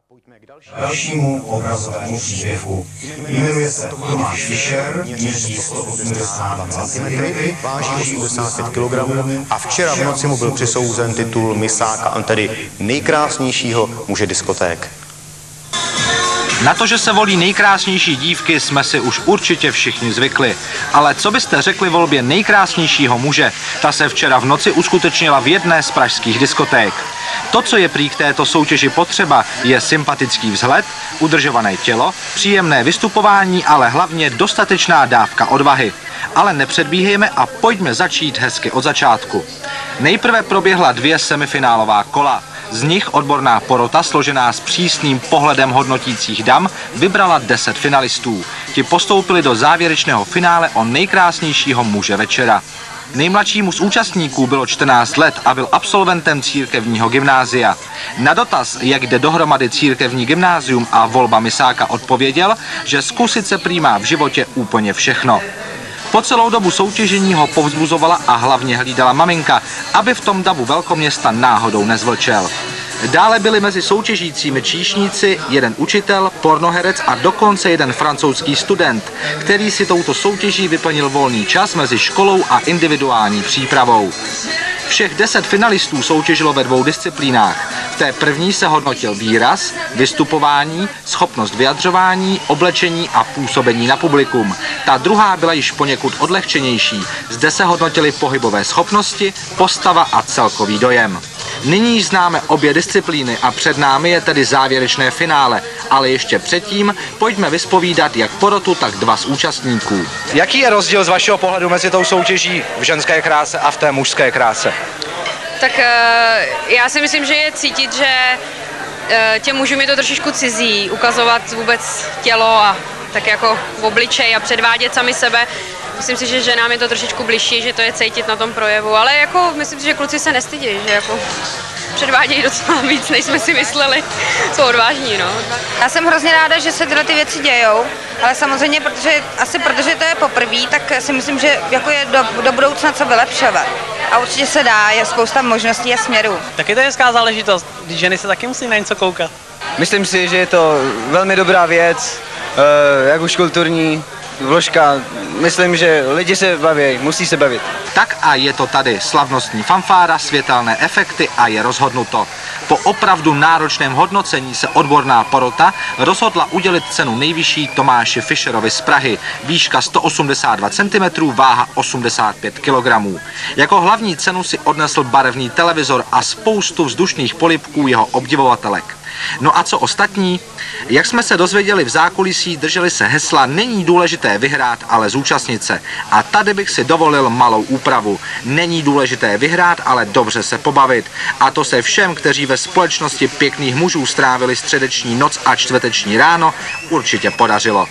Pojďme k dalšímu obrazovému příběhu. Jmenuje se Tomáš Fischer, měří 182 cm, váží 85 kg a včera v noci mu byl přisouzen titul misáka, tedy nejkrásnějšího muže diskoték. Na to, že se volí nejkrásnější dívky, jsme si už určitě všichni zvykli. Ale co byste řekli volbě nejkrásnějšího muže? Ta se včera v noci uskutečnila v jedné z pražských diskoték. To, co je prý k této soutěži potřeba, je sympatický vzhled, udržované tělo, příjemné vystupování, ale hlavně dostatečná dávka odvahy. Ale nepředbíhejme a pojďme začít hezky od začátku. Nejprve proběhla 2 semifinálová kola. Z nich odborná porota, složená s přísným pohledem hodnotících dam, vybrala 10 finalistů. Ti postoupili do závěrečného finále o nejkrásnějšího muže večera. Nejmladšímu z účastníků bylo 14 let a byl absolventem církevního gymnázia. Na dotaz, jak jde dohromady církevní gymnázium a volba misáka, odpověděl, že zkusit se prý má v životě úplně všechno. Po celou dobu soutěžení ho povzbuzovala a hlavně hlídala maminka, aby v tom davu velkoměsta náhodou nezvlčel. Dále byli mezi soutěžícími číšníci, jeden učitel, pornoherec a dokonce jeden francouzský student, který si touto soutěží vyplnil volný čas mezi školou a individuální přípravou. Všech 10 finalistů soutěžilo ve 2 disciplínách. V té první se hodnotil výraz, vystupování, schopnost vyjadřování, oblečení a působení na publikum. Ta druhá byla již poněkud odlehčenější. Zde se hodnotily pohybové schopnosti, postava a celkový dojem. Nyní známe obě disciplíny a před námi je tedy závěrečné finále, ale ještě předtím pojďme vyspovídat jak porotu, tak 2 z účastníků. Jaký je rozdíl z vašeho pohledu mezi tou soutěží v ženské kráse a v té mužské kráse? Tak já si myslím, že je cítit, že těm mužům je to trošičku cizí, ukazovat vůbec tělo a tak jako v obličej a předvádět sami sebe. Myslím si, že ženám je to trošičku bližší, že to je cítit na tom projevu, ale jako myslím si, že kluci se nestydí, že jako předvádějí docela víc, než jsme si mysleli. Jsou odvážní, no. Já jsem hrozně ráda, že se tyhle ty věci dějou, ale samozřejmě, protože to je poprvé, tak si myslím, že jako je do budoucna co vylepšovat. A určitě se dá, je spousta možností a směrů. Taky to je hezká záležitost, když ženy se taky musí na něco koukat. Myslím si, že je to velmi dobrá věc, jak už kulturní vložka. Myslím, že lidi se baví, musí se bavit. Tak a je to tady slavnostní fanfára, světelné efekty a je rozhodnuto. Po opravdu náročném hodnocení se odborná porota rozhodla udělit cenu nejvyšší Tomáši Fischerovi z Prahy. Výška 182 cm, váha 85 kg. Jako hlavní cenu si odnesl barevný televizor a spoustu vzdušných polibků jeho obdivovatelek. No a co ostatní? Jak jsme se dozvěděli v zákulisí, drželi se hesla "Není důležité vyhrát, ale zúčastnit se". A tady bych si dovolil malou úpravu. Není důležité vyhrát, ale dobře se pobavit. A to se všem, kteří ve společnosti pěkných mužů strávili středeční noc a čtvrteční ráno, určitě podařilo.